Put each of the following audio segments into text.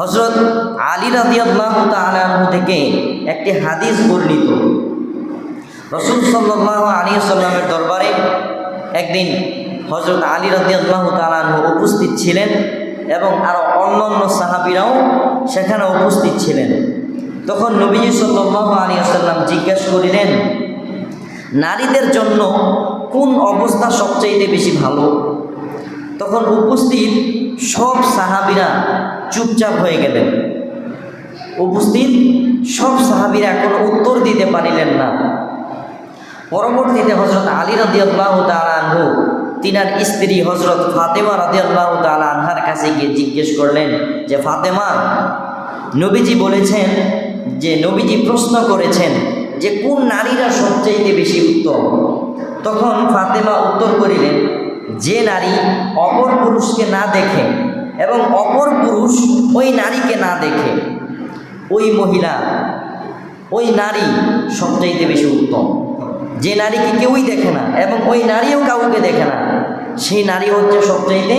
হযরত আলী রাদিয়াল্লাহু তাআলা আনহু থেকে একটি হাদিস বর্ণিত। রাসূল সাল্লাল্লাহু আলাইহি ওয়াসাল্লামের দরবারে একদিন হযরত আলী রাদিয়াল্লাহু তাআলা আনহু উপস্থিত ছিলেন এবং আরও অন্যান্য সাহাবীরাও সেখানে উপস্থিত ছিলেন। তখন নবীজি সাল্লাল্লাহু আলাইহি ওয়াসাল্লাম জিজ্ঞাসা করিলেন, নারীদের জন্য কোন অবস্থা সবচাইতে বেশি ভালো? তখন উপস্থিত সব সাহাবীরা চুপচাপ হয়ে গেলেন। উপস্থিত সব সাহাবীরা কোনো উত্তর দিতে পারিলেন না। পরবর্তীতে হযরত আলী রাদিয়াল্লাহু তাআলা আনহু তিনার স্ত্রী হযরত ফাতেমা রাদিয়াল্লাহু তাআলা আনহার কাছে গিয়ে জিজ্ঞেস করলেন যে, ফাতেমা, নবীজি বলেছেন যে নবীজি প্রশ্ন করেছেন যে কোন নারীরা সবচাইতে বেশি উত্তম? তখন ফাতেমা উত্তর করিলেন, যে নারী অপর পুরুষকে না দেখে এবং অপর পুরুষ ওই নারীকে না দেখে, ওই মহিলা, ওই নারী সবচাইতে বেশি উত্তম। যে নারীকে কেউই দেখে না এবং ওই নারীও কাউকে দেখে না, সেই নারী হচ্ছে সবচাইতে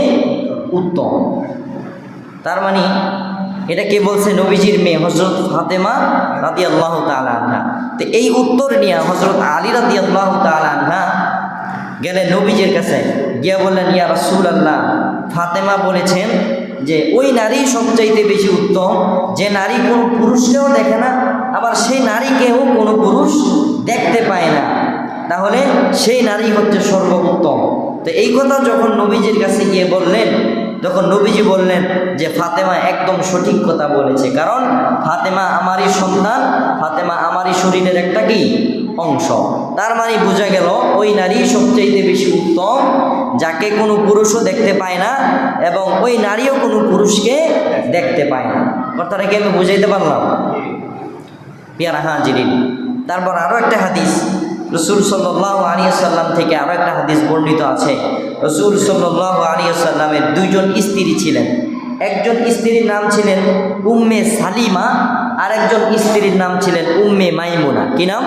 উত্তম। তার মানে এটা কে বলছে? নবীজির মেয়ে হযরত ফাতেমা রাদিয়াল্লাহু তাআলা আনহা। তো এই উত্তর নিয়ে হযরত আলী রাদিয়াল্লাহু তাআলা আনহা গেলেন নবীজির কাছে, গিয়ে বললেন, ইয়া রাসূলুল্লাহ, ফাতেমা বলেছেন যে ওই নারী সবচাইতে বেশি উত্তম যে নারী কোনো পুরুষকেও দেখে না, আবার সেই নারীকেও কোনো পুরুষ দেখতে পায় না, তাহলে সেই নারী হচ্ছে সর্বোত্তম। তো এই কথা যখন নবীজির কাছে গিয়ে বললেন, তখন নবীজি বললেন যে ফাতেমা একদম সঠিক কথা বলেছে, কারণ ফাতেমা আমারই সন্তান, ফাতেমা আমারই শরীরের একটা কি অংশ। তার মানে বোঝা গেল ওই নারী সবচেয়ে বেশি উত্তম যাকে কোনো পুরুষও দেখতে পায় না এবং ওই নারীও কোনো পুরুষকে দেখতে পায় না। কথাটা কি আমি বুঝাইতে পারলাম? পিয়ারা হাজিরিন, তারপর আরও একটা হাদিস রাসূল সাল্লাল্লাহু আলাইহি ওয়াসাল্লাম থেকে আরও একটা হাদিস বর্ণিত আছে। রাসূল সাল্লাল্লাহু আলাইহি ওয়াসাল্লামের দুইজন স্ত্রী ছিলেন। একজন স্ত্রীর নাম ছিলেন উম্মে সালিমা, আর একজন স্ত্রীর নাম ছিলেন উম্মে মাইমুনা। কি নাম?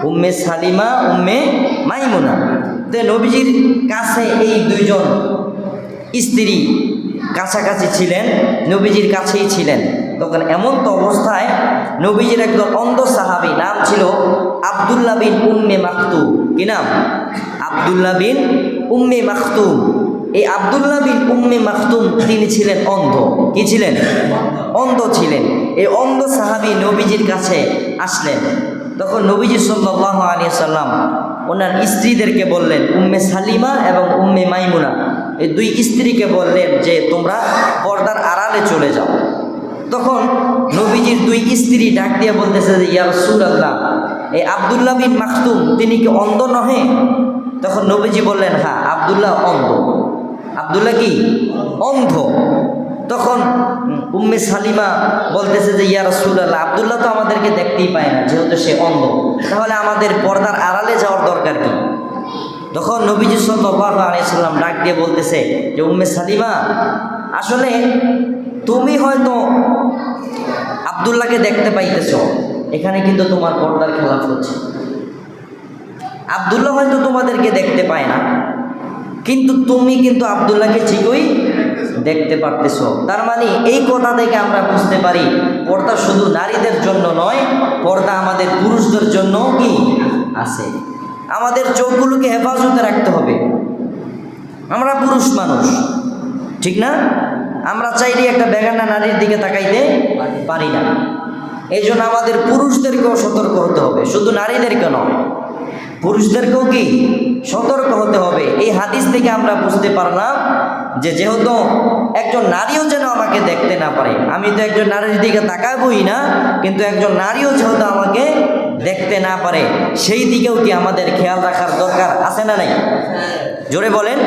উম্মে সালিমা, উম্মে মাইমুনা। তো নবীজির কাছে এই দুইজন স্ত্রী কাছাকাছি ছিলেন, নবীজির কাছেই ছিলেন। তখন এমন তো অবস্থায় নবীজির একজন অন্ধ সাহাবী, নাম ছিল আব্দুল্লাহ বিন উম্মে মাকতুম। কি নাম? আব্দুল্লাহ বিন উম্মে মাকতুম। এই আব্দুল্লাহ বিন উম্মে মাকতুম তিনি ছিলেন অন্ধ। কি ছিলেন? অন্ধ ছিলেন। এই অন্ধ সাহাবী নবীজির কাছে আসলেন। তখন নবীজি সাল্লাল্লাহু আলাইহি ওয়াসাল্লাম ওনার স্ত্রীদেরকে বললেন, উম্মে সালিমা এবং উম্মে মাইমুনা, এই দুই স্ত্রীকে বললেন যে তোমরা পর্দার আড়ালে চলে যাও। তখন নবীজির দুই স্ত্রী ডাক দিয়ে বলতেছে যে, ইয়া রাসূলুল্লাহ, এই আব্দুল্লাহ বিন মাকতুম তিনি কি অন্ধ নহে? তখন নবীজি বললেন, হ্যাঁ, আব্দুল্লাহ অন্ধ। আব্দুল্লাহ কি? অন্ধ। তখন উম্মে সালিমা বলতেছে যে, ইয়া রাসূলুল্লাহ, আব্দুল্লাহ তো আমাদেরকে দেখতেই পায় না, যেহেতু সে অন্ধ, তাহলে আমাদের পর্দার আড়ালে যাওয়ার দরকার কি? তখন নবীজি সাল্লাল্লাহু আলাইহি ওয়াসাল্লাম ডাক দিয়ে বলতেছে যে, উম্মে সালিমা, আসলে তুমি হয়তো আব্দুল্লাহকে দেখতে পাইতেছ, এখানে কিন্তু তোমার পর্দার খেলাফ হচ্ছে। আব্দুল্লাহ হয়তো তোমাদেরকে দেখতে পায় না, কিন্তু তুমি কিন্তু আব্দুল্লাহকে ঠিকই দেখতে পারতেছ। তার মানে এই কথা থেকে আমরা বুঝতে পারি পর্দা শুধু নারীদের জন্য নয়, পর্দা আমাদের পুরুষদের জন্য কি আছে। আমাদের চোখগুলোকে হেফাজতে রাখতে হবে। আমরা পুরুষ মানুষ, ঠিক না? আমরা চাইলে একটা বেগানা নারীর দিকে তাকাইতে পারি না। এই জন্য আমাদের পুরুষদেরকেও সতর্ক হতে হবে, শুধু নারীদেরকে নয়, পুরুষদেরকেও কি সতর্ক হতে হবে। এই হাদিস থেকে আমরা বুঝতে পারলাম যে যেহেতু একজন নারীও যেন আমাকে দেখতে না পারে, আমি তো একজন নারীর দিকে তাকাবই না, কিন্তু একজন নারীও যেহেতু আমাকে দেখতে না পারে, সেই দিকেও কি আমাদের খেয়াল রাখার দরকার আছে না নাই? জোরে বলেন।